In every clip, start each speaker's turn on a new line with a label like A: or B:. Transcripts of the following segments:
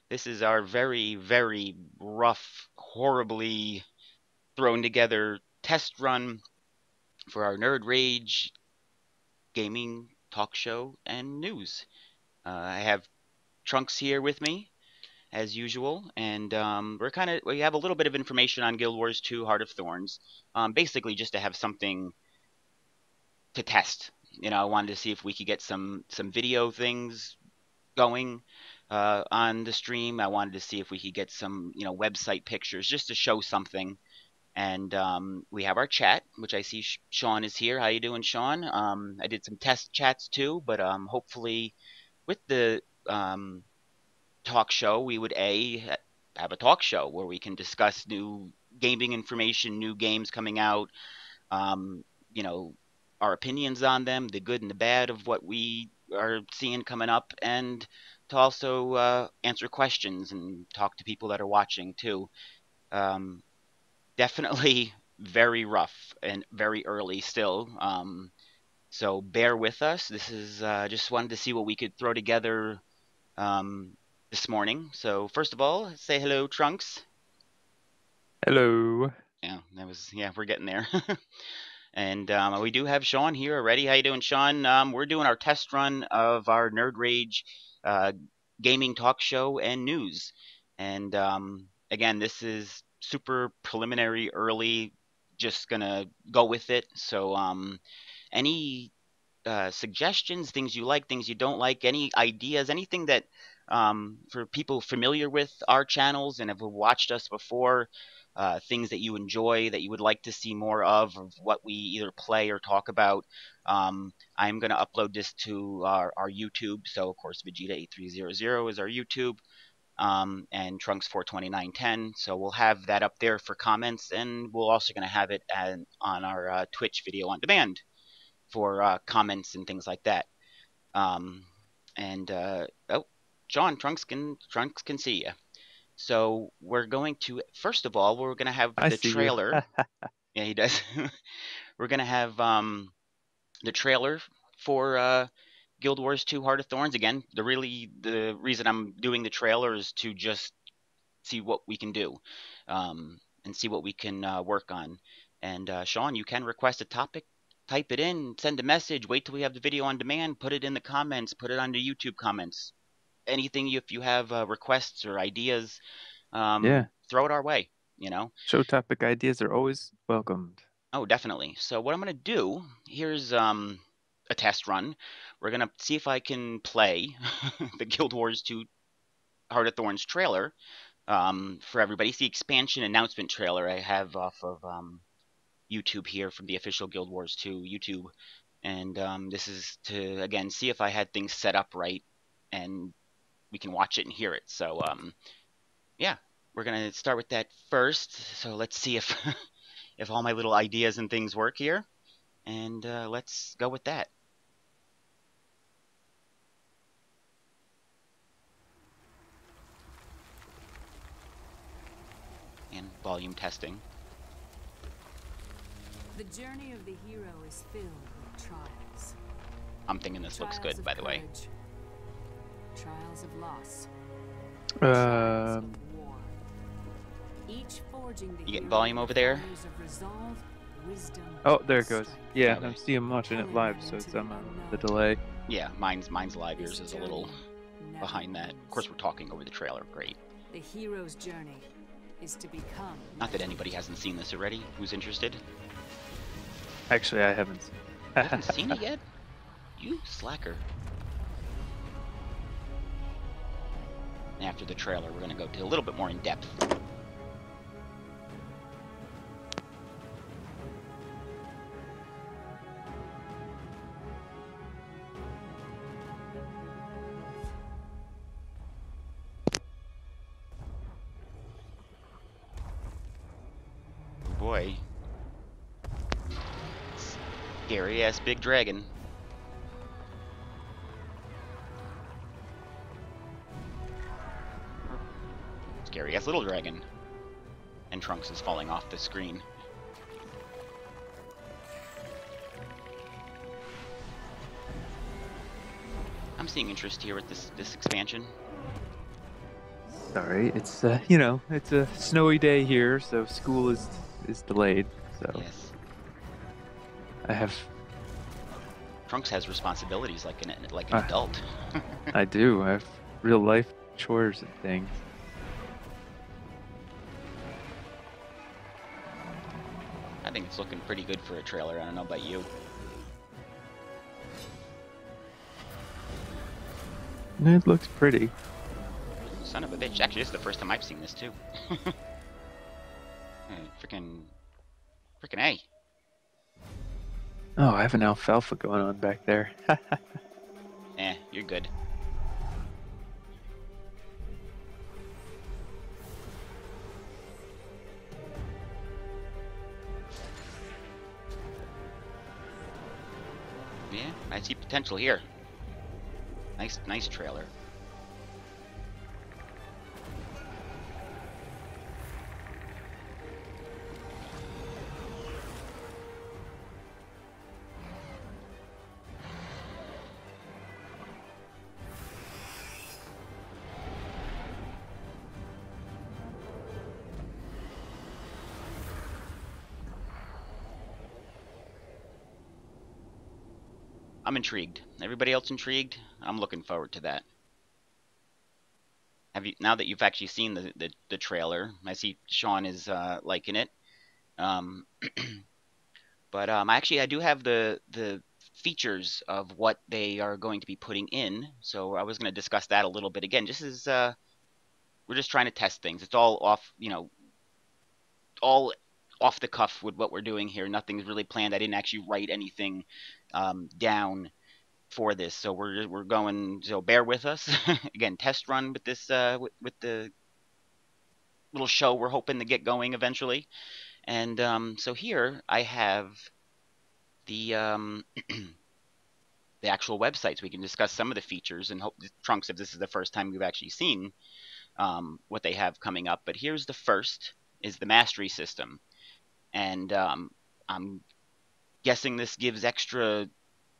A: This is our very, very rough, horribly thrown together test run for our Nerd Rage gaming talk show and news. I have Trunks here with me as usual, and we have a little bit of information on Guild Wars 2: Heart of Thorns, basically just to have something to test. I wanted to see if we could get some video things going on the stream. I wanted to see if we could get some website pictures just to show something. And we have our chat, which I see Sean is here. How you doing, Sean? I did some test chats too, but hopefully with the talk show, we would have a talk show where we can discuss new gaming information, new games coming out, um, you know, our opinions on them, the good and the bad of what we are seeing coming up, and to also answer questions and talk to people that are watching too. Um, Definitely very rough and very early still. So bear with us. This is just wanted to see what we could throw together um, this morning. So first of all, say hello, Trunks.
B: Hello.
A: Yeah, we're getting there. And we do have Sean here already. How you doing, Sean? We're doing our test run of our Nerd Rage uh, gaming talk show and news. And again, this is super preliminary, early. Just gonna go with it. So, any suggestions, things you like, things you don't like, any ideas, anything that for people familiar with our channels and have watched us before, things that you enjoy that you would like to see more of what we either play or talk about. I'm going to upload this to our YouTube. So, of course, Vegeta8300 is our YouTube. And Trunks420910. So we'll have that up there for comments, and we're also going to have it on our Twitch video on demand for comments and things like that. Um, and oh, John Trunks can see you. So we're going to first of all we're going to have
B: I
A: the
B: see you.
A: trailer. Yeah, he does. We're going to have the trailer for Guild Wars 2: Heart of Thorns again. The reason I'm doing the trailer is to just see what we can do, and see what we can work on. And Sean, you can request a topic, type it in, send a message, wait till we have the video on demand, put it in the comments, put it on the YouTube comments. Anything if you have requests or ideas,
B: Yeah.
A: throw it our way. You know.
B: Show topic ideas are always welcomed.
A: Oh, definitely. So what I'm gonna do here's a test run. We're gonna see if I can play the Guild Wars 2 Heart of Thorns trailer for everybody. It's the expansion announcement trailer I have off of YouTube here from the official Guild Wars 2 YouTube. And this is to, again, see if I had things set up right and we can watch it and hear it. So, yeah, we're going to start with that first. So let's see if, if all my little ideas and things work here. And let's go with that. And volume testing.
C: The journey of the hero is filled with trials.
A: I'm thinking this looks good, by the way.
C: Trials of loss. Trials
B: Um,
C: of war. Each forging the
A: You getting
C: hero
A: volume over there?
C: fires of resolve, wisdom,
B: oh, there it
C: and
B: goes.
C: strength.
B: Yeah,
A: Okay.
B: I'm seeing watching it live, so it's on the delay.
A: Yeah, mine's live. Yours
C: This
A: is a little
C: journey never
A: behind that. Of course,
C: ends.
A: we're talking over the trailer. Great.
C: The hero's journey is to become.
A: Not that anybody hasn't seen this already. Who's interested?
B: Actually, I haven't.
A: You haven't seen it yet? You slacker. After the trailer, we're going to go to a little bit more in depth. Oh boy. Scary ass big dragon. Scary ass little dragon. And Trunks is falling off the screen. I'm seeing interest here with this expansion.
B: Sorry, it's you know, it's a snowy day here, so school is delayed. So
A: Yes.
B: I have
A: Trunks has responsibilities like an
B: uh,
A: adult.
B: I do. I have real life chores and things.
A: I think it's looking pretty good for a trailer. I don't know about you.
B: It looks pretty.
A: Son of a bitch. Actually, this is the first time I've seen this too. Freaking, freaking A.
B: Oh, I have an alfalfa going on back there.
A: You're good. Yeah, I see potential here. Nice trailer. I'm intrigued. Everybody else intrigued? I'm looking forward to that. Have you now that you've actually seen the trailer? I see Sean is liking it. Um, but actually, I do have the features of what they are going to be putting in. So I was going to discuss that a little bit again. Just as we're just trying to test things. It's all off, all off the cuff with what we're doing here. Nothing's really planned. I didn't actually write anything down for this, so we're going. So bear with us. Again, test run with this with the little show we're hoping to get going eventually. And so here I have the the actual websites. We can discuss some of the features and hope Trunks, if this is the first time you've actually seen what they have coming up. But here's the first is the mastery system, and I'm guessing this gives extra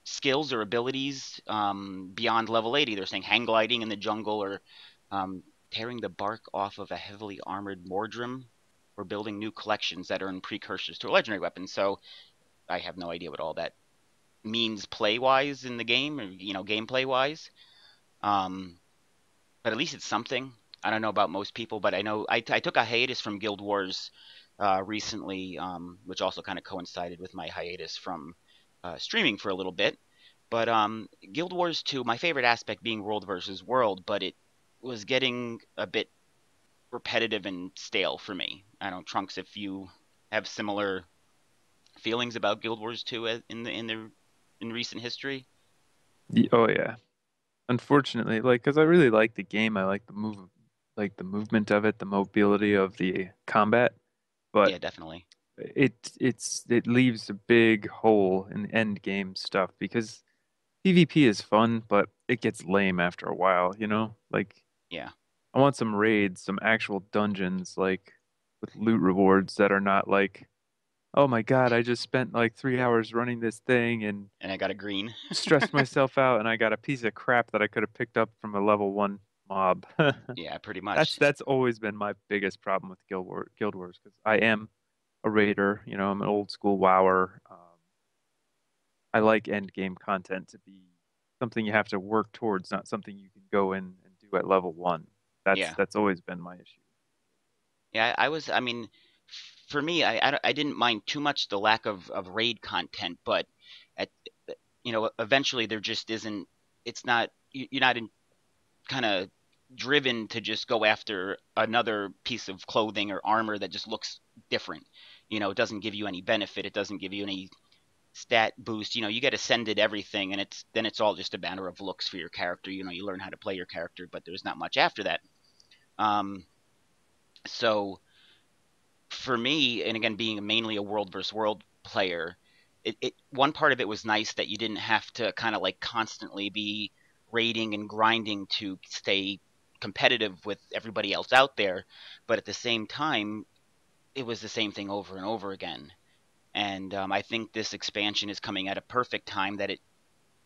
A: skills or abilities beyond level 80. They're saying hang gliding in the jungle, or tearing the bark off of a heavily armored Mordrim, or building new collections that earn precursors to a legendary weapon. So I have no idea what all that means play wise in the game, or gameplay wise. Um, but at least it's something. I don't know about most people, but I know I took a hiatus from Guild Wars recently, which also kind of coincided with my hiatus from streaming for a little bit. But Guild Wars 2, my favorite aspect being world versus world, but it was getting a bit repetitive and stale for me. I don't, Trunks, if you have similar feelings about Guild Wars 2 in recent history.
B: Oh yeah. Unfortunately, like, because I really like the game, I like the movement of it, the mobility of the combat,
A: Yeah,
B: but
A: definitely.
B: it leaves a big hole in the end game stuff because PvP is fun, but it gets lame after a while, you know? Like,
A: Yeah,
B: I want some raids, some actual dungeons, like with loot rewards that are not like, oh my God, I just spent like 3 hours running this thing and
A: and I got a green.
B: stressed myself out and I got a piece of crap that I could have picked up from a level one mob.
A: Yeah, pretty much.
B: That's always been my biggest problem with Guild Wars because I am a raider, you know, I'm an old school WoWer. I like end game content to be something you have to work towards, not something you can go in and do at level one.
A: Yeah,
B: That's always been my issue.
A: yeah. I was. I mean, for me, I didn't mind too much the lack of raid content, but at eventually there just isn't. It's not. You're not in kind of driven to just go after another piece of clothing or armor that just looks different. It doesn't give you any benefit. It doesn't give you any stat boost. You get ascended everything, and it's all just a matter of looks for your character. You learn how to play your character, but there's not much after that. Um, so for me, and again, being mainly a world versus world player, one part of it was nice that you didn't have to kind of like constantly be raiding and grinding to stay competitive with everybody else out there, but at the same time, it was the same thing over and over again. And I think this expansion is coming at a perfect time that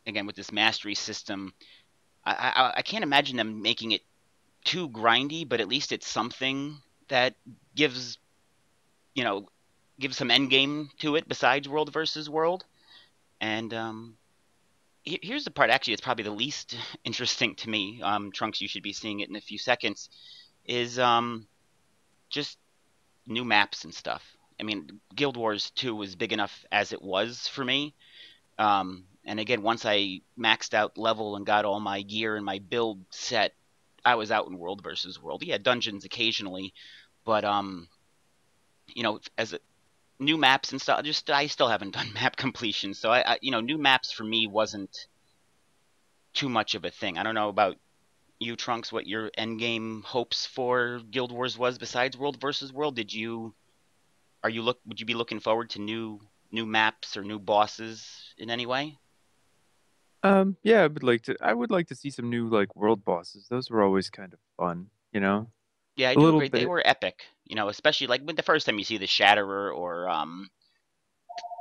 A: again, with this mastery system, I can't imagine them making it too grindy, but at least it's something that gives you know gives some end game to it besides world versus world. And here's the part. Actually, it's probably the least interesting to me. Trunks, you should be seeing it in a few seconds. Is just new maps and stuff. I mean, Guild Wars 2 was big enough as it was for me. And again, once I maxed out level and got all my gear and my build set, I was out in World versus World. Yeah, dungeons occasionally, but as new maps and stuff, just I still haven't done map completion. So new maps for me wasn't too much of a thing. I don't know about you, Trunks, what your end game hopes for Guild Wars was besides World versus World. Would you be looking forward to new maps or new bosses in any way?
B: Yeah, I would like to see some new like world bosses. Those were always kind of fun, you know?
A: Yeah, I
B: A
A: do
B: little
A: agree. They
B: bit.
A: were epic, especially like when the first time you see the Shatterer or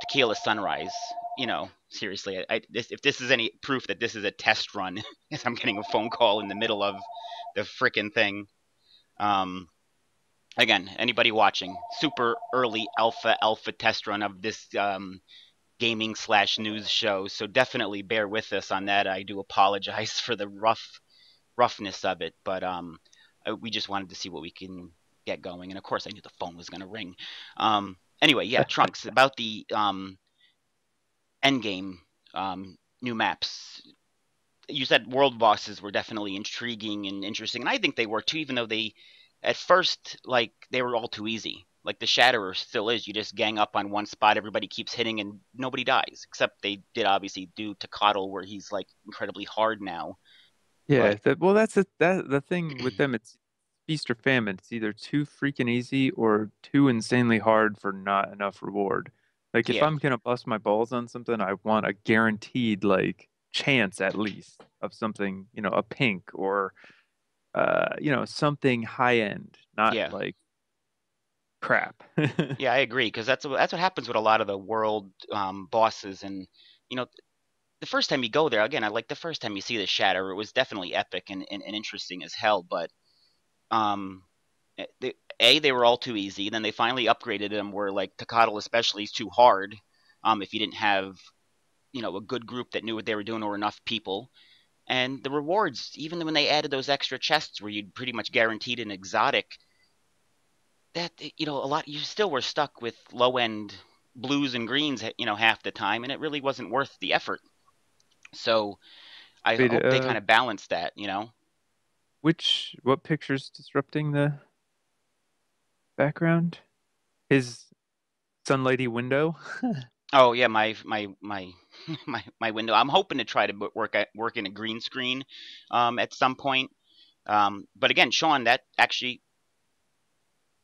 A: Tequila Sunrise. Seriously, if this is any proof that this is a test run, as I'm getting a phone call in the middle of the frickin' thing. Um, Again, anybody watching, super early alpha test run of this gaming slash news show. So definitely bear with us on that. I do apologize for the roughness of it, but we just wanted to see what we can get going. And of course, I knew the phone was going to ring. Anyway, yeah, Trunks, about the end game new maps. You said world bosses were definitely intriguing and interesting, and I think they were too, even though they, at first, like, they were all too easy. Like the Shatterer still is. You just gang up on one spot, everybody keeps hitting, and nobody dies. Except they did obviously do Tocatl, where he's like incredibly hard now.
B: Yeah,
A: But
B: that the thing with them, it's feast or famine. It's either too freaking easy or too insanely hard for not enough reward. Like if
A: yeah,
B: I'm gonna bust my balls on something, I want a guaranteed like chance at least of something, a pink or something high end, not
A: yeah,
B: like crap.
A: yeah, I agree because that's what happens with a lot of the world bosses, and you know the first time you go there again, I like the first time you see the Shatterer, it was definitely epic and interesting as hell, but Um, they were all too easy. Then they finally upgraded them where like Tocatl especially is too hard. If you didn't have a good group that knew what they were doing or enough people. And the rewards, even when they added those extra chests where you'd pretty much guaranteed an exotic, that a lot you still were stuck with low end blues and greens, half the time, and it really wasn't worth the effort. So I
B: Wait,
A: hope they kind of balanced that.
B: what picture's disrupting the background? His sunlighty window?
A: Oh yeah, my my window. I'm hoping to try to work in a green screen at some point. But again, Sean, that actually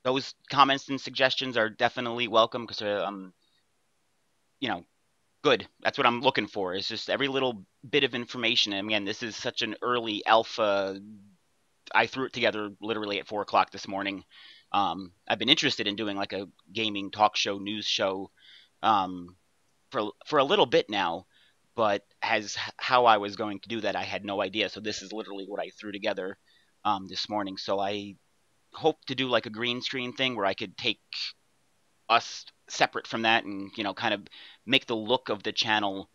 A: those comments and suggestions are definitely welcome because you know good. That's what I'm looking for. Is just every little bit of information. And again, this is such an early alpha. I threw it together literally at 4 o'clock this morning. I've been interested in doing like a gaming talk show, news show, um, for a little bit now, but as how I was going to do that, I had no idea. So this is literally what I threw together this morning. So I hope to do like a green screen thing where I could take us separate from that and kind of make the look of the channel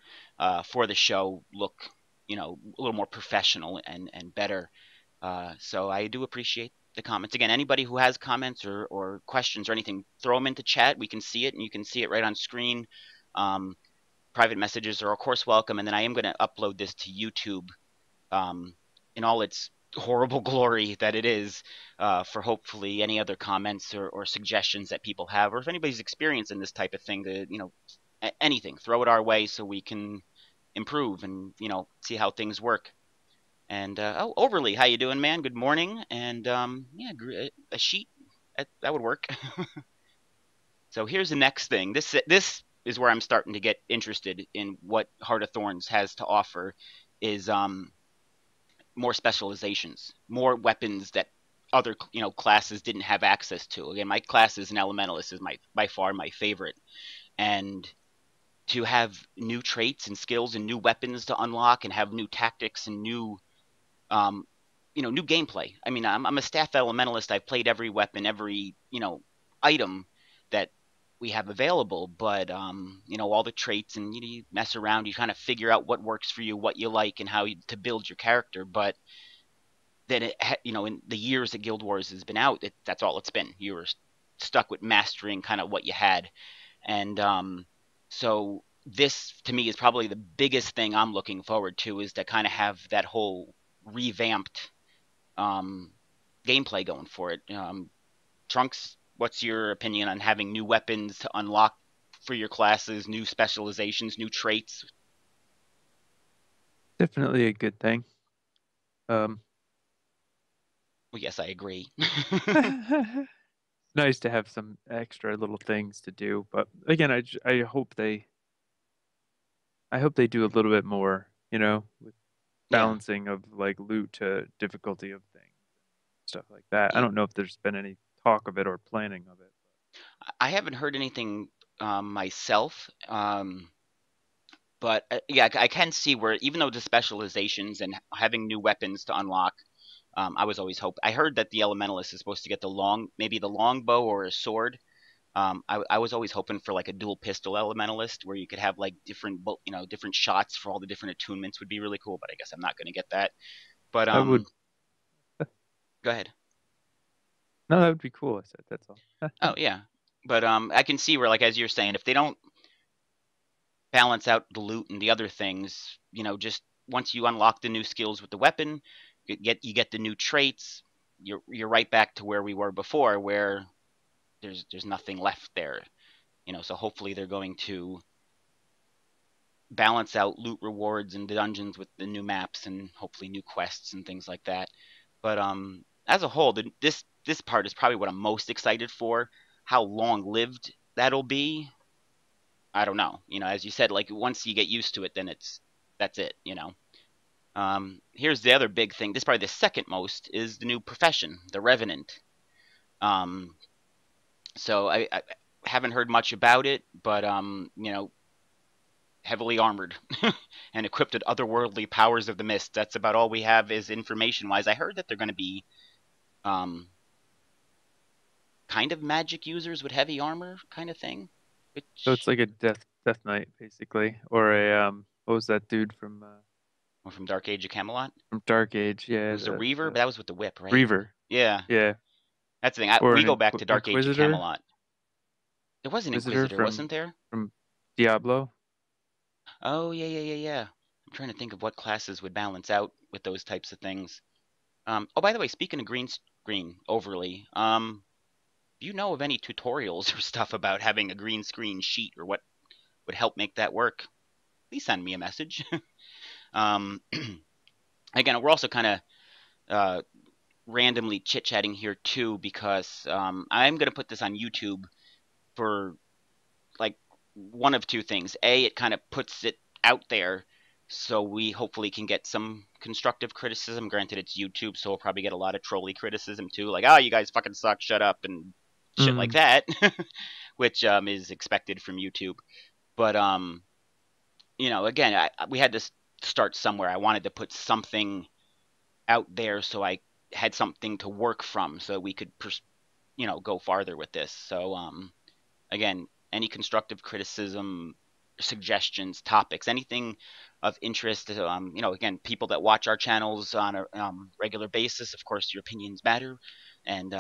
A: for the show look a little more professional and better. So I do appreciate the comments. Again, anybody who has comments or questions or anything, throw them into chat. We can see it, and you can see it right on screen. Um, Private messages are of course welcome, and then I am going to upload this to YouTube um, in all its horrible glory that it is, for hopefully any other comments or suggestions that people have, or if anybody's experiencing this type of thing, to anything, throw it our way so we can improve and see how things work. And Overly, how you doing, man? Good morning. And yeah, a sheet that would work. So here's the next thing. This is where I'm starting to get interested in what Heart of Thorns has to offer. Is more specializations, more weapons that other classes didn't have access to. Again, my class is an elementalist, is my by far my favorite, and to have new traits and skills and new weapons to unlock and have new tactics and new um, new gameplay. I mean, I'm a staff elementalist. I've played every weapon, every item that we have available, but all the traits, and you mess around, you kind of figure out what works for you, what you like, and to build your character. But then in the years that Guild Wars has been out, that's all it's been. You were stuck with mastering kind of what you had, and so this to me is probably the biggest thing I'm looking forward to, is to kind of have that whole revamped um, gameplay going for it. Trunks, what's your opinion on having new weapons to unlock for your classes, new specializations, new traits?
B: Definitely a good thing. Um,
A: Well, yes, I agree.
B: nice to have some extra little things to do, but again, I hope they do a little bit more, with
A: Yeah,
B: balancing of like loot to difficulty of things, stuff like that. I
A: yeah.
B: don't know if there's been any talk of it or planning of it.
A: I haven't heard anything myself, but yeah, I can see where, even though the specializations and having new weapons to unlock, I was always hope. I heard that the elementalist is supposed to get maybe the longbow or a sword. I was always hoping for like a dual pistol elementalist where you could have like different shots for all the different attunements would be really cool. But I guess I'm not going to get that. But
B: That would
A: go ahead.
B: no, that would be cool. I said that's all.
A: Oh yeah, but I can see where, like as you're saying, if they don't balance out the loot and the other things, just once you unlock the new skills with the weapon, you get the new traits. You're right back to where we were before, where there's nothing left there. So hopefully they're going to balance out loot rewards and dungeons with the new maps and hopefully new quests and things like that. But as a whole, this part is probably what I'm most excited for. How long lived that'll be, I don't know. As you said, like once you get used to it, then that's it. Here's the other big thing. This is probably the second most is the new profession, the Revenant. Um, so I haven't heard much about it, but heavily armored and equipped with otherworldly powers of the mist. That's about all we have is information wise. I heard that they're going to be um, kind of magic users with heavy armor kind of thing.
B: So it's
A: Which
B: like a death knight basically, or a what was that dude
A: from Dark Age of Camelot.
B: from Dark Age?
A: It
B: Yeah,
A: was a
B: the
A: Reaver, but that was with the whip, right?
B: Reaver.
A: Yeah,
B: Yeah,
A: that's the thing.
B: or
A: We
B: an
A: go back to Dark Age of
B: Inquisitor.
A: Camelot. There was an
B: Inquisitor
A: Inquisitor,
B: from
A: wasn't there?
B: from Diablo.
A: Oh yeah, yeah, yeah, yeah. I'm trying to think of what classes would balance out with those types of things. Oh, by the way, speaking of green screen overly, do you know of any tutorials or stuff about having a green screen sheet or what would help make that work? Please send me a message. um, Again, we're also kind of uh, randomly chit chatting here too because I'm going to put this on YouTube for like one of two things. A, it kind of puts it out there so we hopefully can get some constructive criticism. Granted, it's YouTube, so we'll probably get a lot of trolly criticism too, like, oh, you guys fucking suck, shut up, and shit like
B: Mm.
A: that, which is expected from YouTube. But again, we had to start somewhere. I wanted to put something out there so I had something to work from, so we could, go farther with this. So again, any constructive criticism, suggestions, topics, anything of interest. Again, people that watch our channels on a regular basis, of course, your opinions matter, and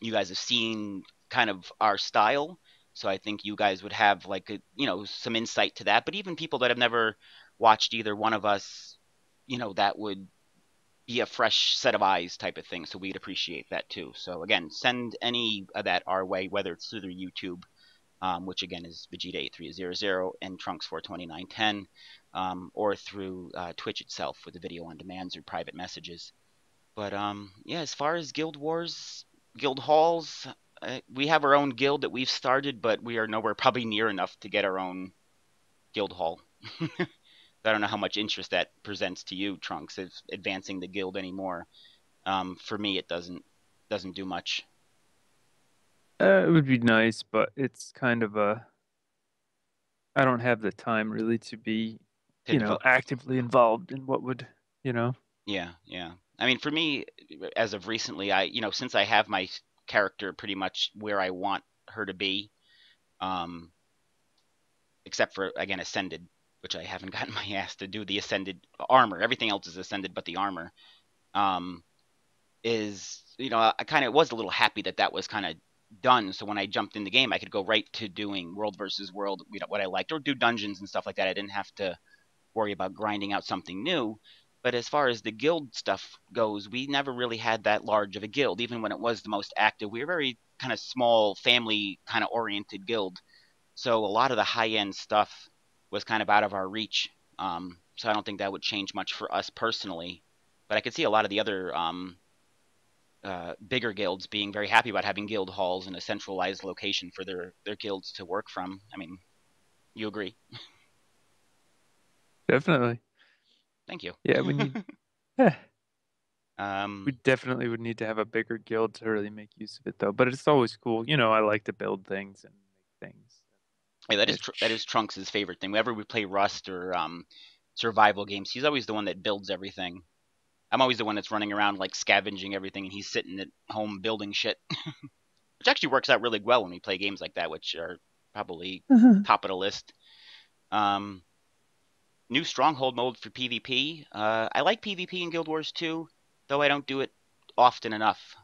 A: you guys have seen kind of our style. So I think you guys would have like some insight to that. But even people that have never watched either one of us, that would be a fresh set of eyes type of thing. So we'd appreciate that too. So again, send any of that our way, whether it's through the YouTube, which again is Vegeta8300 and Trunks420910, or through Twitch itself with the video on demands or private messages. But yeah, as far as Guild Wars, Guild Halls, we have our own guild that we've started, but we are nowhere probably near enough to get our own Guild Hall. I don't know how much interest that presents to you, Trunks, of advancing the guild anymore. For me, it doesn't do much
B: It would be nice, but it's kind of a I don't have the time really to be,
A: to develop.
B: actively involved in what would,
A: Yeah, yeah. I mean, for me, as of recently, since I have my character pretty much where I want her to be, um, except for again ascended, which I haven't gotten my ass to do the ascended armor. Everything else is ascended, but the armor. Um, is I kind of was a little happy that that was kind of done. So when I jumped in the game, I could go right to doing world versus world, what I liked, or do dungeons and stuff like that. I didn't have to worry about grinding out something new. But as far as the guild stuff goes, we never really had that large of a guild, even when it was the most active. We were very kind of small, family kind of oriented guild. So a lot of the high end stuff was kind of out of our reach. So I don't think that would change much for us personally. But I could see a lot of the other bigger guilds being very happy about having guild halls and a centralized location for their guilds to work from. I mean, you agree?
B: Definitely.
A: Thank you.
B: Yeah, we need. Yeah, we
A: um,
B: definitely would need to have a bigger guild to really make use of it, though. But it's always cool. I like to build things and make things.
A: yeah, that is
B: Niche.
A: Trunks' favorite thing. Whenever we play Rust or survival games, he's always the one that builds everything. I'm always the one that's running around like scavenging everything, and he's sitting at home building shit, which actually works out really well when we play games like that, which are probably top of the list. Um, New stronghold mode for PvP. I like PvP in Guild Wars 2, though I don't do it often enough.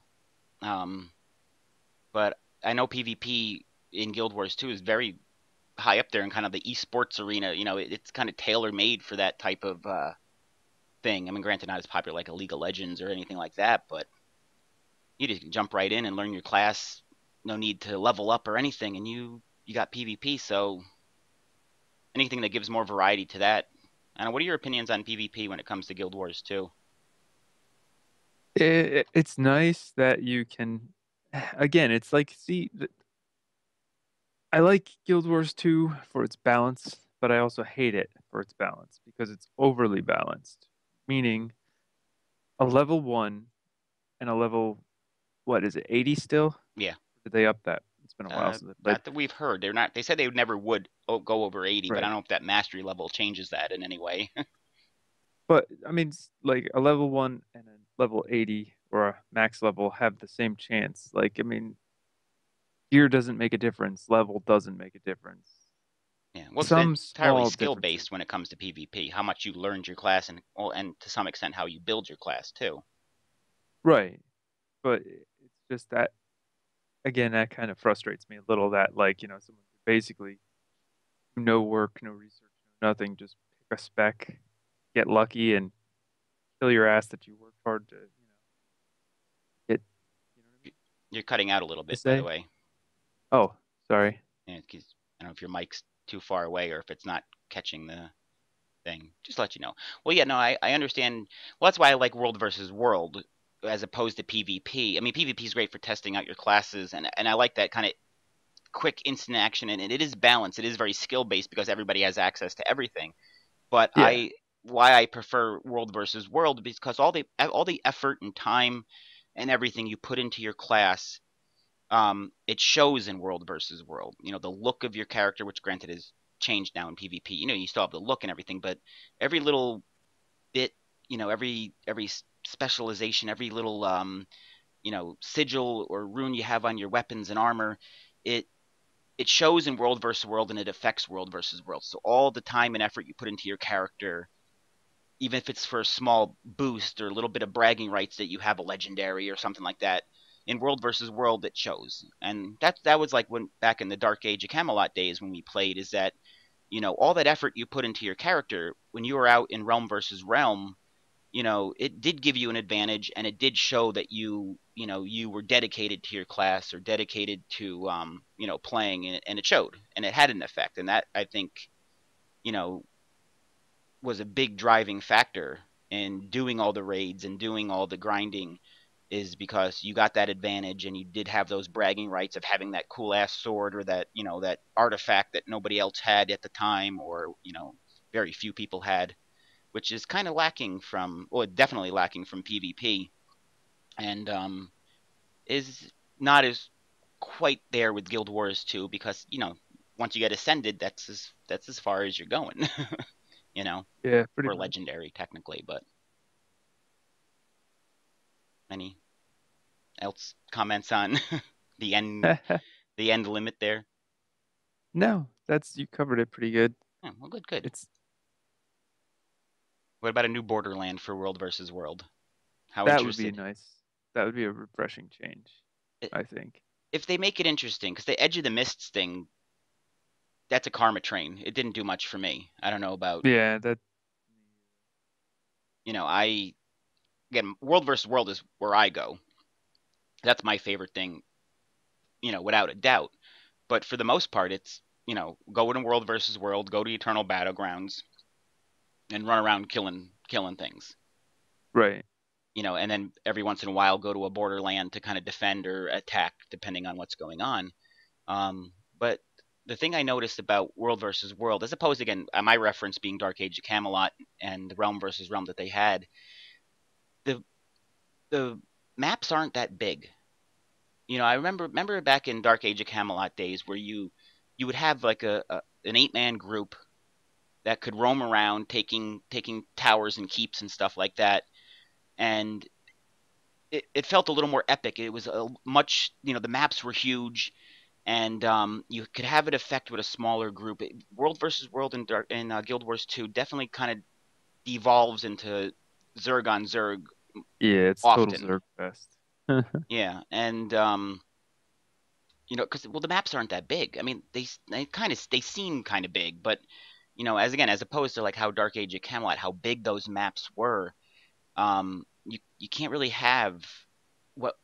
A: Um, but I know PvP in Guild Wars 2 is very high up there in kind of the esports arena. It's kind of tailor made for that type of thing. I mean, granted, not as popular like a League of Legends or anything like that, but you just jump right in and learn your class. No need to level up or anything, and you got PvP. So anything that gives more variety to that. And what are your opinions on PvP when it comes to Guild Wars 2?
B: It's nice that you can. Again, it's like, see, I like Guild Wars 2 for its balance, but I also hate it for its balance because it's overly balanced. Meaning a level 1 and a level, what is it, 80 still?
A: Yeah.
B: Did they up that? It's been a while since, but
A: Not that we've heard. They're not. They said they never would go over 80, but I
B: right.
A: don't know if that mastery level changes that in any way.
B: But I mean, like a level 1 and a level 80 or a max level have the same chance. Like, I mean, gear doesn't make a difference, level doesn't make a difference.
A: Yeah. Well, it's
B: Some
A: entirely
B: small
A: skill
B: differences.
A: based when it comes to PvP. How much you learned your class, and well, and to some extent how you build your class too.
B: Right. But it's just that, again, that kind of frustrates me a little that, like, someone could basically do no work, no research, no nothing, just pick a spec, get lucky, and kill your ass that you worked hard to, get, you know what I mean?
A: You're cutting out a little
B: To
A: bit, by the
B: say.
A: way.
B: Oh, sorry.
A: And 'cause I don't know if your mic's too far away or if it's not catching the thing. Just to let you know. Well, yeah, no, I understand. Well, that's why I like World versus World as opposed to PvP. I mean, PvP is great for testing out your classes, and I like that kind of quick instant action, and it is balanced. It is very skill based because everybody has access to everything. But
B: Yeah.
A: why I prefer World versus World because all the effort and time and everything you put into your class, it shows in World versus World. The look of your character, which granted is changed now in PvP. You still have the look and everything, but every little bit, every specialization, every little sigil or rune you have on your weapons and armor, it it shows in World versus World and it affects World versus World. So all the time and effort you put into your character, even if it's for a small boost or a little bit of bragging rights that you have a legendary or something like that, in World versus World it shows. And that was like when back in the Dark Age of Camelot days when we played, is that all that effort you put into your character when you were out in Realm versus Realm, it did give you an advantage and it did show that you were dedicated to your class or dedicated to playing, and it showed and it had an effect, and that I think you know was a big driving factor in doing all the raids and doing all the grinding, is because you got that advantage and you did have those bragging rights of having that cool ass sword or that that artifact that nobody else had at the time, or very few people had, which is kind of lacking from, well, definitely lacking from PvP, and is not as quite there with Guild Wars 2 because once you get ascended, that's as far as you're going, you know,
B: Yeah, pretty
A: or
B: much.
A: legendary technically, but Any else comments on the end limit there?
B: No, that's you covered it pretty good.
A: Oh, well, good, good.
B: It's
A: What about a new Borderland for World versus World? How
B: that would be
A: interested?
B: nice. That would be a refreshing change,
A: I-
B: I think.
A: If they make it interesting, because the Edge of the Mists thing, that's a karma train. It didn't do much for me. I don't know about,
B: Yeah, that
A: I again, World versus World is where I go. That's my favorite thing, without a doubt. But for the most part, it's go in World versus World, go to Eternal Battlegrounds, and run around killing things.
B: right.
A: And then every once in a while go to a borderland to kind of defend or attack depending on what's going on. But the thing I noticed about World versus World, as opposed again, my reference being Dark Age of Camelot and the Realm versus Realm that they had, the the maps aren't that big. I remember back in Dark Age of Camelot days where you would have like an 8-man group that could roam around taking towers and keeps and stuff like that, and it felt a little more epic. It was a much the maps were huge, and you could have it affect with a smaller group. World versus World in Guild Wars 2 definitely kind of devolves into Zerg on Zerg
B: Yeah, it's total
A: often.
B: Zerg fest.
A: Yeah, and because the maps aren't that big. I mean, they seem kind of big, but as opposed to like how Dark Age of Camelot, how big those maps were, you can't really have what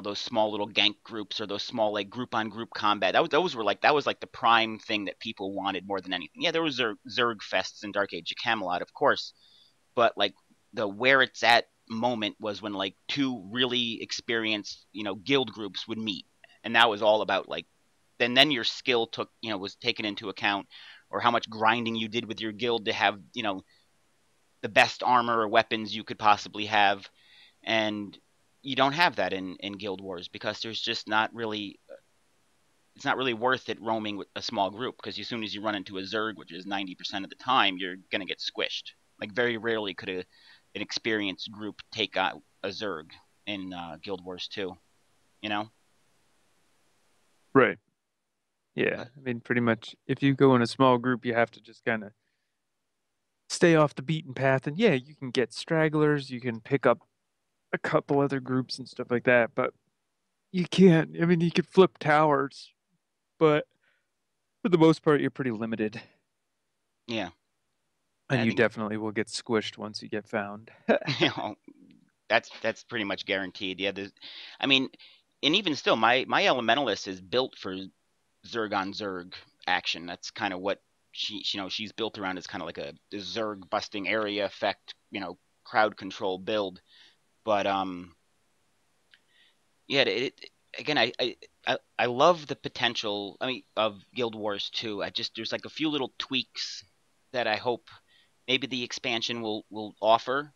A: those small little gank groups or those small like group on group combat. That was like the prime thing that people wanted more than anything. Yeah, there was Zerg fests in Dark Age of Camelot, of course, but like the where it's at moment was when like two really experienced guild groups would meet, and that was all about like then your skill was taken into account, or how much grinding you did with your guild to have the best armor or weapons you could possibly have. And you don't have that in Guild Wars because there's just not really it's not really worth it roaming with a small group, because as soon as you run into a Zerg, which is 90% of the time, you're gonna get squished. Like very rarely could an experienced group take out a Zerg in Guild Wars 2. You know,
B: Right. Yeah.
A: but
B: I mean, pretty much if you go in a small group, you have to just kind of stay off the beaten path. And yeah, you can get stragglers, you can pick up a couple other groups and stuff like that, but you can't. I mean, you could flip towers, but for the most part, you're pretty limited.
A: yeah,
B: And
A: I
B: you
A: think
B: definitely will get squished once you get found.
A: you know that's pretty much guaranteed. Yeah, I mean, and even still, my Elementalist is built for Zerg on Zerg action. That's kind of what she's built around, as kind of like a Zerg busting area effect, crowd control build. But yeah, again, I love the potential. I mean, of Guild Wars 2. There's like a few little tweaks that I hope maybe the expansion will offer.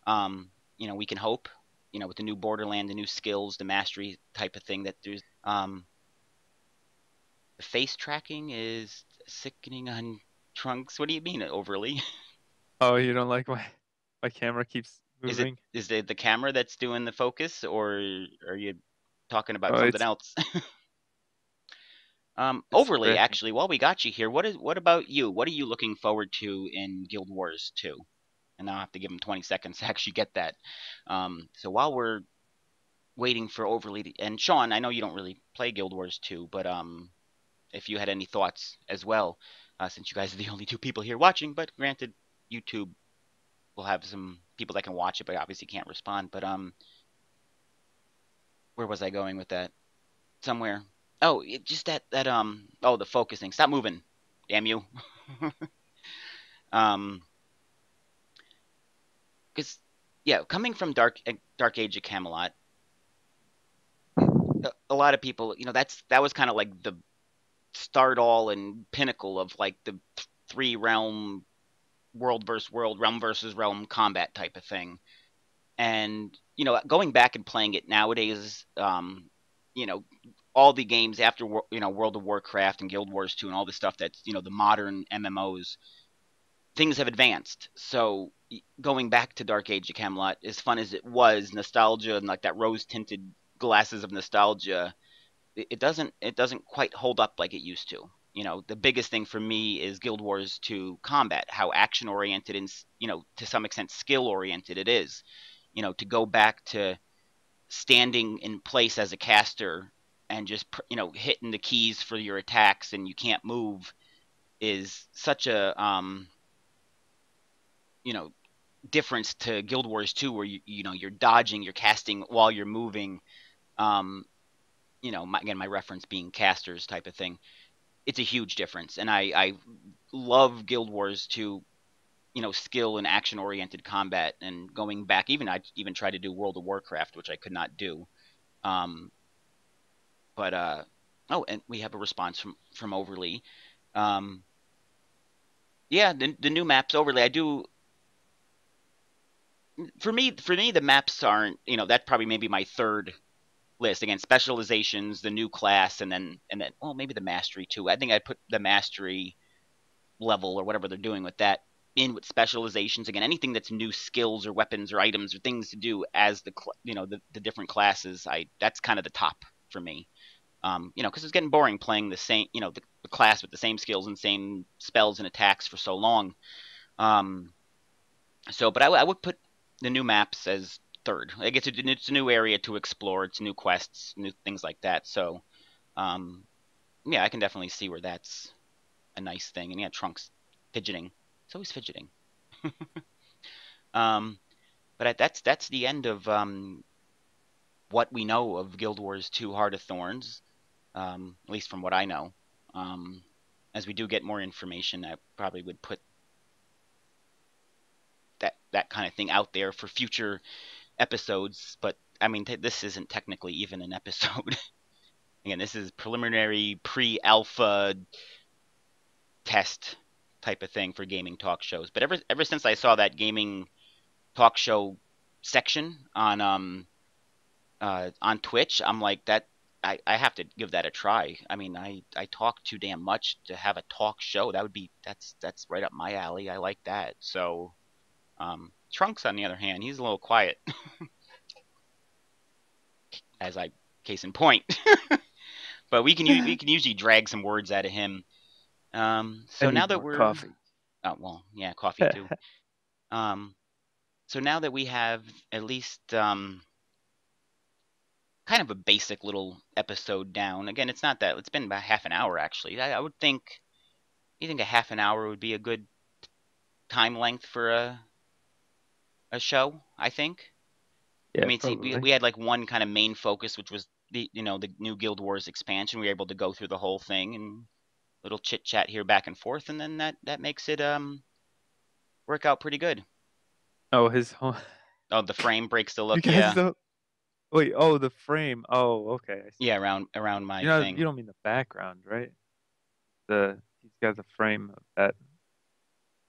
A: We can hope. With the new Borderland, the new skills, the mastery type of thing that there's. The face tracking is sickening on Trunks. What do you mean overly?
B: Oh, you don't like my camera keeps moving?
A: Is it the camera that's doing the focus, or are you talking about
B: Oh,
A: something else?
B: it's
A: Overly,
B: scratching.
A: actually, while we got you here, what about you? What are you looking forward to in Guild Wars 2? And I'll have to give him 20 seconds to actually get that. So while we're waiting for Overly and Sean, I know you don't really play Guild Wars 2, but if you had any thoughts as well, since you guys are the only two people here watching, but granted, YouTube will have some people that can watch it, but obviously can't respond. But where was I going with that? Somewhere. Oh, just oh, the focusing. Stop moving, damn you. um, because yeah, coming from Dark Age of Camelot, a lot of people, that was kind of like the start all and pinnacle of like the three realm world versus world, realm versus realm combat type of thing. And going back and playing it nowadays, you know, all the games after World of Warcraft and Guild Wars 2 and all the stuff that's the modern MMOs. things have advanced. So going back to Dark Age of Camelot, as fun as it was, nostalgia and like that rose tinted glasses of nostalgia, it doesn't quite hold up like it used to. The biggest thing for me is Guild Wars 2 combat, how action oriented and to some extent skill oriented it is. To go back to standing in place as a caster and just hitting the keys for your attacks and you can't move is such a you know difference to Guild Wars 2 where you're dodging, you're casting while you're moving. um again, my reference being casters type of thing. It's a huge difference, and I love Guild Wars 2, skill and action oriented combat. And going back, I even tried to do World of Warcraft, which I could not do. um but oh, and we have a response from Overly. um yeah, the new maps. Overly, I do. For me the maps aren't, that probably maybe my third list. Again, specializations, the new class, and then well, maybe the mastery too. I think I'd put the mastery level or whatever they're doing with that in with specializations. Again, anything that's new skills or weapons or items or things to do as the different classes. I That's kind of the top for me. Because it's getting boring playing the same, the class with the same skills and same spells and attacks for so long. um but I would put the new maps as third. Like it's a new area to explore, it's new quests, new things like that. So um yeah, I can definitely see where that's a nice thing. And yeah, Trunks fidgeting. It's always fidgeting. um, but that's the end of what we know of Guild Wars 2 Heart of Thorns, at least from what I know. Um, as we do get more information, I probably would put that kind of thing out there for future episodes. But I mean, this isn't technically even an episode. Again, this is preliminary pre-alpha test type of thing for gaming talk shows. But ever since I saw that gaming talk show section on Twitch, I'm like that. I have to give that a try. I mean, I talk too damn much to have a talk show. That's right up my alley. I like that. So Trunks, on the other hand, he's a little quiet, as I case in point. But we can usually drag some words out of him.
B: I
A: So now
B: need
A: that
B: more
A: we're
B: coffee.
A: Oh, well, yeah, coffee too. Um, so now that we have at least kind of a basic little episode down. Again, it's not that, it's been about half an hour actually. I would think, you think a half an hour would be a good time length for a show, I think. I
B: Yeah,
A: mean, see, we
B: probably.
A: had like one kind of main focus, which was the new Guild Wars expansion. We were able to go through the whole thing and little chit chat here back and forth, and then that makes it work out pretty good.
B: Oh, his home.
A: Oh, the frame breaks the
B: You
A: look.
B: guys
A: Yeah,
B: don't. Wait. Oh, the frame. Oh, okay. I see.
A: yeah, around my
B: You
A: thing.
B: don't mean the background, right? He's got the frame of that.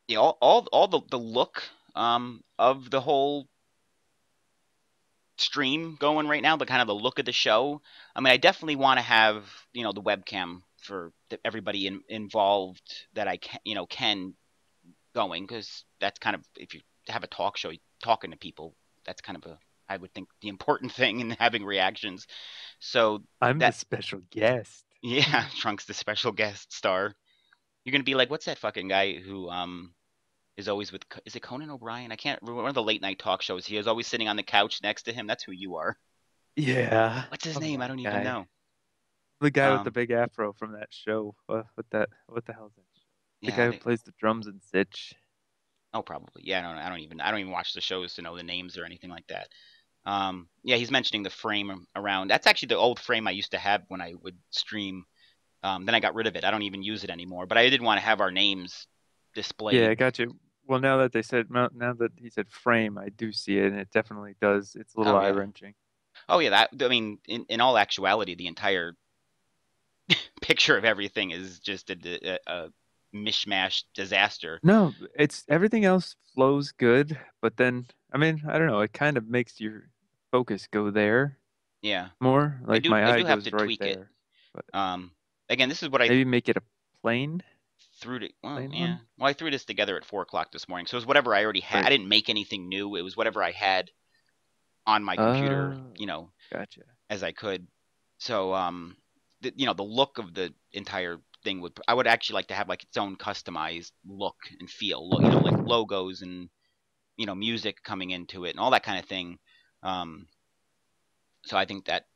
A: Yeah, all the look of the whole stream going right now, the kind of the look of the show. I mean, I definitely want to have the webcam for everybody involved that I can going, because that's kind of, if you have a talk show talking to people, that's kind of a, I would think, the important thing in having reactions. So
B: I'm the
A: that
B: special guest.
A: yeah, Trunks the special guest star. You're gonna be like, what's that fucking guy who is always with, is it Conan O'Brien? I can't remember, one of the late night talk shows. He is always sitting on the couch next to him. That's who you are.
B: Yeah,
A: What's his
B: I'm
A: name? I
B: that
A: don't even
B: guy.
A: know.
B: The guy with the
A: Um,
B: big afro from that show. What the hell is that show? The
A: yeah,
B: guy who plays the drums in Sitch.
A: oh, probably. Yeah, I don't even watch the shows to know the names or anything like that. Yeah, he's mentioning the frame around. That's actually the old frame I used to have when I would stream. Then I got rid of it. I don't even use it anymore. But I did want to have our names
B: Yeah,
A: displayed.
B: I got you. Well, now that he said frame, I do see it, and it definitely does. It's a little
A: Oh
B: eye
A: yeah.
B: wrenching.
A: Oh yeah. That, I mean, in all actuality, the entire picture of everything is just a mishmash disaster.
B: No, it's everything else flows good, but then I mean, I don't know, it kind of makes your focus go there
A: Yeah,
B: more. Like my
A: I
B: eye
A: do have
B: goes
A: to
B: right
A: tweak it.
B: there. But
A: Um, Again, this is what I
B: maybe make it a plane.
A: threw it. Well,
B: plain
A: yeah.
B: one?
A: Well, I threw this together at 4 o'clock this morning, so it was whatever I already had. I
B: Right.
A: didn't make anything new. It was whatever I had on my computer,
B: Oh, gotcha.
A: as I could. So, the look of the entire thing I would actually like to have like its own customized look and feel. Like logos and music coming into it and all that kind of thing. Um, so I think that.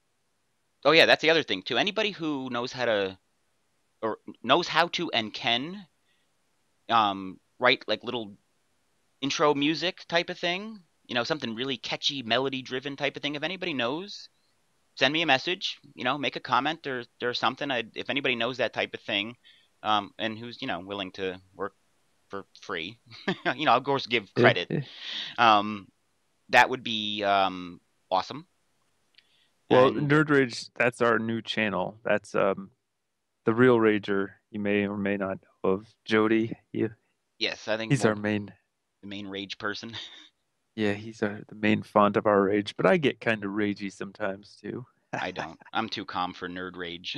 A: Oh yeah, that's the other thing too. Anybody who knows how to or knows how to and can write like little intro music type of thing, something really catchy, melody driven type of thing. If anybody knows, send me a message, make a comment or something. If anybody knows that type of thing, and who's willing to work for free, of course give
B: Yeah.
A: credit. Um, that would be awesome.
B: Well,
A: And
B: Nerd Rage, that's our new channel. That's the real Rager. You may or may not know of Jody.
A: yes, I think
B: He's our main.
A: the main rage person.
B: Yeah, he's the main font of our rage. But I get kind of ragey sometimes too.
A: I don't. I'm too calm for nerd rage.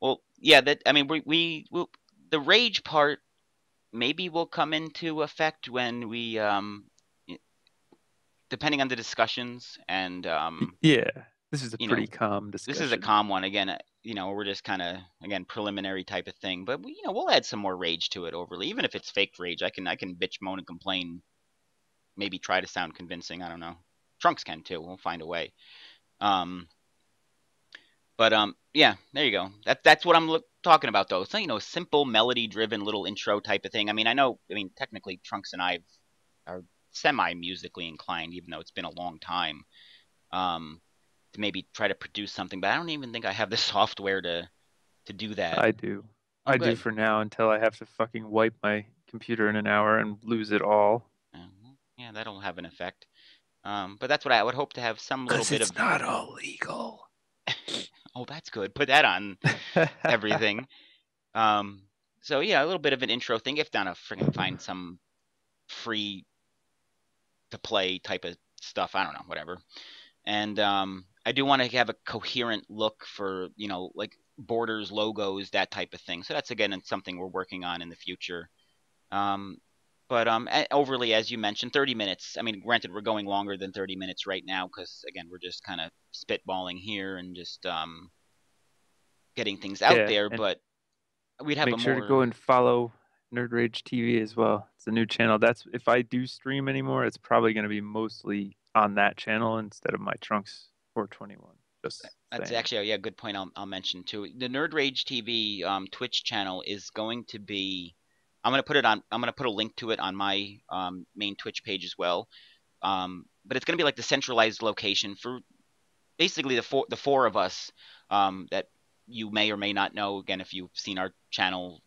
A: Well, yeah, that I mean the rage part maybe will come into effect when we depending on the discussions and
B: Yeah, this is a
A: you
B: pretty
A: know
B: calm
A: this is a
B: discussion.
A: calm one again. We're just kind of again preliminary type of thing, but we'll add some more rage to it overly, even if it's fake rage. I can bitch, moan, and complain. Maybe try to sound convincing. I don't know. Trunks can too. We'll find a way. Um, but yeah, there you go. That's what I'm talking about though. So simple melody driven little intro type of thing. I mean, I know. I mean, technically, Trunks and I are semi musically inclined, even though it's been a long time. Um, to maybe try to produce something, but I don't even think I have the software to do that.
B: I do.
A: Oh,
B: I do
A: good.
B: for now until I have to fucking wipe my computer in an hour and lose it all.
A: Yeah, that'll have an effect. But that's what I would hope to have some little
B: 'Cause
A: bit of.
B: it's not all legal.
A: Oh, that's good. Put that on everything. Um, so yeah, a little bit of an intro thing. If not, a freaking find some free to play type of stuff. I don't know, whatever. And I do want to have a coherent look for like borders, logos, that type of thing. So that's again something we're working on in the future. Um, but overly, as you mentioned, 30 minutes. I mean, granted, we're going longer than 30 minutes right now because again, we're just kind of spitballing here and just getting things out
B: Yeah,
A: there.
B: and
A: But we'd have a
B: make sure to
A: more.
B: go and follow Nerd Rage TV as well. It's a new channel. That's if I do stream anymore, it's probably going to be mostly on that channel instead of my Trunks 421. Just
A: That's
B: saying.
A: actually, yeah, a good point. I'll mention too. The Nerd Rage TV Twitch channel is going to be. I'm gonna put it on. I'm gonna put a link to it on my main Twitch page as well. But it's gonna be like the centralized location for basically the four of us that you may or may not know. Again, if you've seen our channel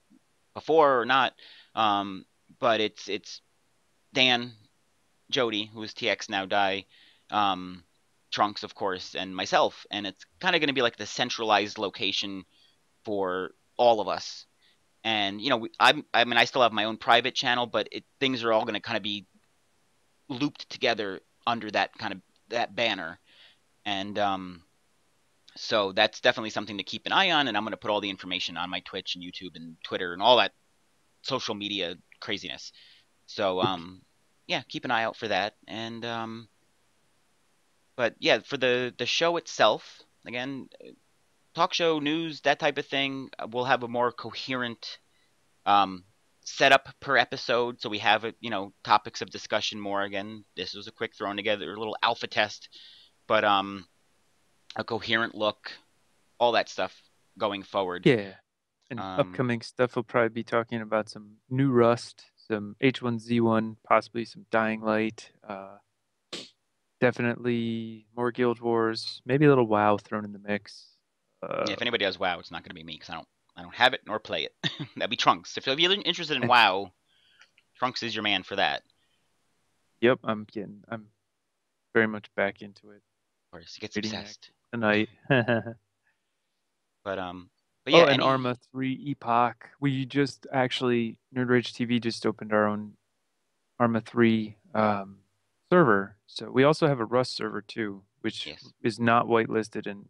A: before or not. Um, but it's Dan, Jody, who is TX Now Die, um, Trunks, of course, and myself. And it's kind of going to be like the centralized location for all of us. And I mean, I still have my own private channel, but things are all going to kind of be looped together under that kind of that banner. And so that's definitely something to keep an eye on. And I'm going to put all the information on my Twitch and YouTube and Twitter and all that social media craziness. So yeah, keep an eye out for that. And but yeah, for the show itself, again, talk show news, that type of thing, we'll have a more coherent um, setup per episode. So we have topics of discussion more. Again, this was a quick thrown together, a little alpha test, but a coherent look, all that stuff going forward.
B: Yeah. And
A: Um,
B: upcoming stuff will probably be talking about some new Rust, some H1Z1, possibly some Dying Light. Definitely more Guild Wars, maybe a little WoW thrown in the mix.
A: yeah, if anybody does WoW, it's not going to be me because I don't have it nor play it. That'd be Trunks. If you're interested in
B: And
A: WoW, Trunks is your man for that.
B: yep, I'm very much back into it.
A: Of course, he gets
B: Reading that
A: obsessed.
B: tonight.
A: But yeah,
B: Oh, and Arma 3 Epoch. We just actually, Nerd Rage TV just opened our own Arma 3 server. So we also have a Rust server too, which
A: yes,
B: is not whitelisted and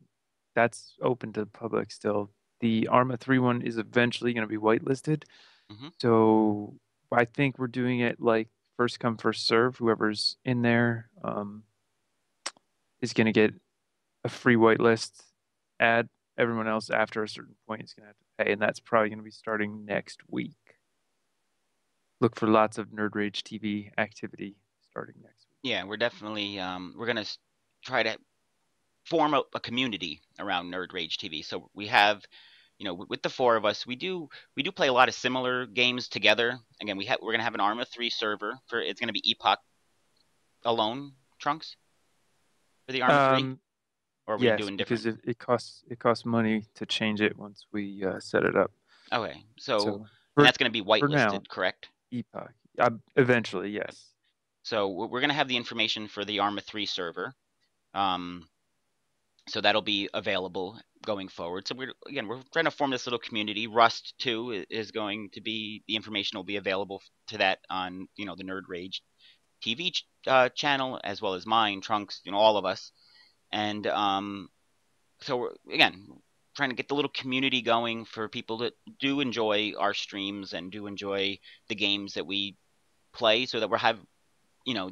B: that's open to the public still. the Arma 3 one is eventually going to be whitelisted.
A: Hmm.
B: So I think we're doing it like first come, first serve. Whoever's in there is going to get a free whitelist ad. Everyone else after a certain point is going to have to pay, and that's probably going to be starting next week. Look for lots of Nerd Rage TV activity starting next week.
A: Yeah, we're definitely we're gonna try to form a community around Nerd Rage TV. So we have, with the four of us, we do play a lot of similar games together. Again, we're gonna have an Arma 3 server for it's gonna be Epoch alone, Trunks, for the Arma 3,
B: Um,
A: or are we
B: yes,
A: doing
B: because
A: different?
B: it costs money to change it once we set it up.
A: Okay, so
B: So
A: and
B: for
A: that's gonna be
B: for now,
A: whitelisted, correct?
B: Epoch. Eventually, yes.
A: So we're gonna have the information for the Arma 3 server. Um, so that'll be available going forward. So we're trying to form this little community. Rust too is going to be the information will be available to that on the Nerd Rage TV channel as well as mine, Trunks, all of us. And so we're again trying to get the little community going for people that do enjoy our streams and do enjoy the games that we play, so that we're have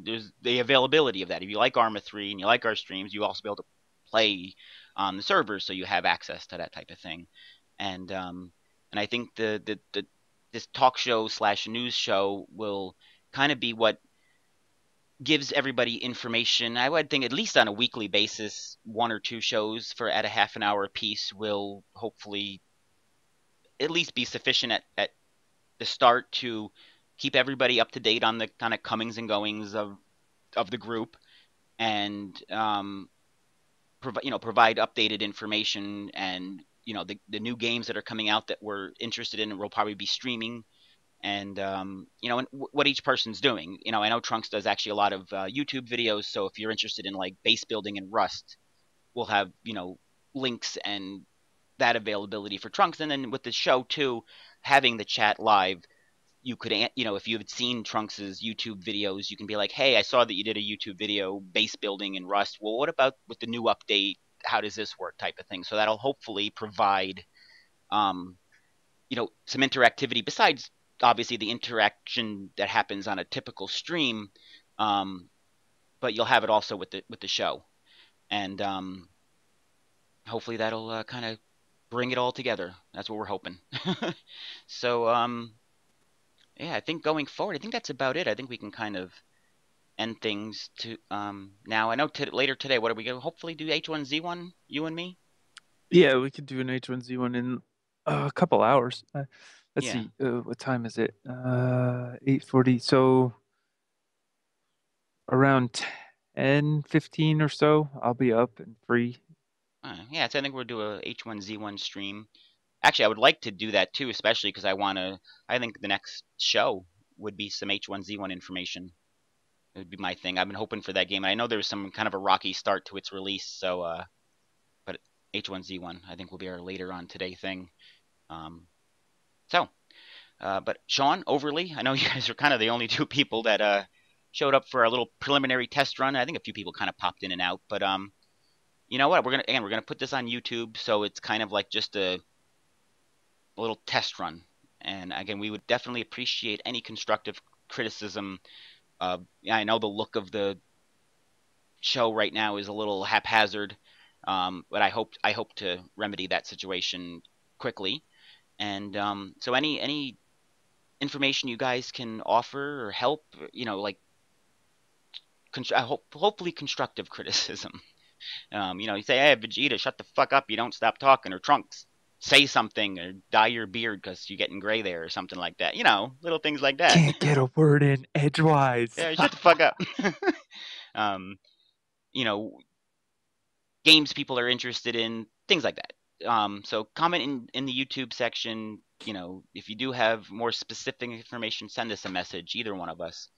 A: there's the availability of that. If you like Arma 3 and you like our streams, you also be able to play on the servers, so you have access to that type of thing. And I think the this talk show slash news show will kind of be what gives everybody information. I would think at least on a weekly basis, one or two shows for at a half an hour piece will hopefully at least be sufficient at the start to keep everybody up to date on the kind of comings and goings of the group, and provide updated information, and the new games that are coming out that we're interested in and we'll probably be streaming, and and what each person's doing. I know Trunks does actually a lot of YouTube videos, so if you're interested in like base building and Rust, we'll have links and that availability for Trunks. And then with the show too, having the chat live, you could, if you had seen Trunks's YouTube videos, you can be like, hey, I saw that you did a YouTube video base building in Rust. Well, what about with the new update? How does this work, type of thing? So that'll hopefully provide, um, some interactivity besides obviously the interaction that happens on a typical stream. Um, but you'll have it also with the show, and hopefully that'll kind of bring it all together. That's what we're hoping. So yeah, I think going forward, I think that's about it. I think we can kind of end things to now. I know later today, what are we going to hopefully do H1Z1, you and me?
B: Yeah, we could do an H1Z1 in a couple hours. Let's
A: Yeah.
B: see, what time is it? 8:40. So around 10:15 or so, I'll be up and free.
A: Yeah, so I think we'll do a H1Z1 stream. Actually, I would like to do that too, especially because I think the next show would be some H1Z1 information. It would be my thing. I've been hoping for that game. I know there's some kind of a rocky start to its release, so but H1Z1 I think will be our later on today thing. Um, so, but Sean, Overly, I know you guys are kind of the only two people that showed up for our little preliminary test run. I think a few people kind of popped in and out, but you know what? We're gonna put this on YouTube, so it's kind of like just a little test run. And again, we would definitely appreciate any constructive criticism. I know the look of the show right now is a little haphazard, but I hope to remedy that situation quickly. And so any information you guys can offer or help, like hopefully constructive criticism. You say, "Hey, Vegeta, shut the fuck up! You don't stop talking," or Trunks, say something, or dye your beard because you're getting gray there, or something like that. Little things like that.
B: Can't get a word in edgewise.
A: Yeah, shut the fuck up. um, you know, games people are interested in, things like that. So comment in the YouTube section. If you do have more specific information, send us a message, either one of us.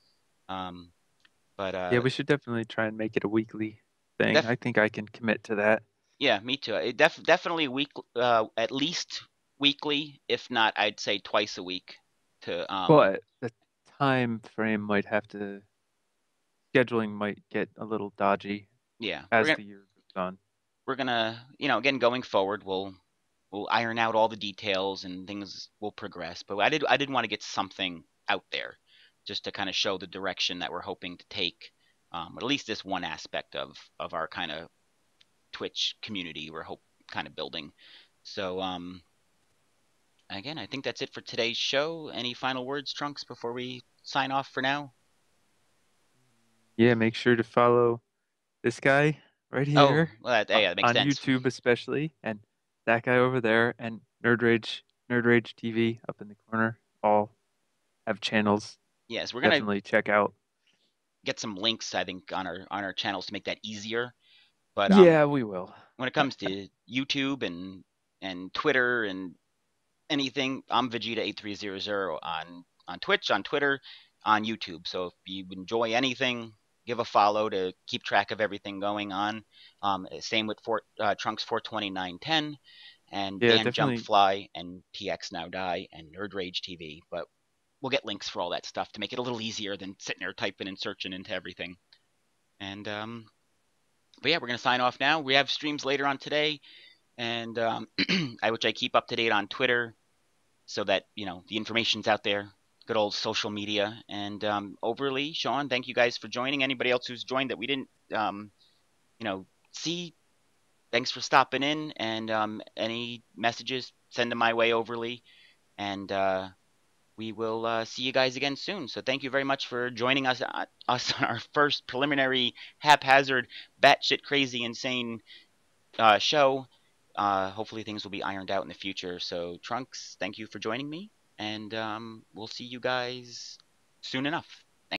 A: Um, but
B: Yeah, we should definitely try and make it a weekly thing.
A: def
B: I think I can commit to that.
A: yeah, me too. Definitely at least weekly, if not, I'd say twice a week. To
B: But the time frame might have to, scheduling might get a little dodgy
A: yeah,
B: as the year goes on.
A: we're gonna again going forward, we'll we'll iron out all the details and things will progress. But I did want to get something out there just to kind of show the direction that we're hoping to take, at least this one aspect of our kind of Twitch community we're kind of building. So again, I think that's it for today's show. Any final words, Trunks, before we sign off for now?
B: Yeah, make sure to follow this guy right
A: Oh,
B: here
A: well, yeah, that makes
B: on
A: sense.
B: YouTube especially, and that guy over there, and Nerd Rage TV up in the corner. All have channels.
A: Yes, we're gonna
B: Definitely check out.
A: get some links, I think, on our channels to make that easier. But
B: Yeah, we will.
A: when it comes to YouTube and Twitter and anything, I'm Vegeta8300 on Twitch, on Twitter, on YouTube. So if you enjoy anything, give a follow to keep track of everything going on. Same with Trunks420910 and
B: Yeah,
A: Dan
B: definitely.
A: Jumpfly and TX Now Die and Nerd Rage TV. But we'll get links for all that stuff to make it a little easier than sitting there typing and searching into everything. And but yeah, we're gonna sign off now. We have streams later on today, and which I keep up to date on Twitter, so that the information's out there. Good old social media. And Overly, Sean, thank you guys for joining. Anybody else who's joined that we didn't see, thanks for stopping in. And any messages, send them my way, Overly. And we will see you guys again soon. So thank you very much for joining us on our first preliminary haphazard, batshit crazy, insane show. Hopefully things will be ironed out in the future. So Trunks, thank you for joining me, and we'll see you guys soon enough.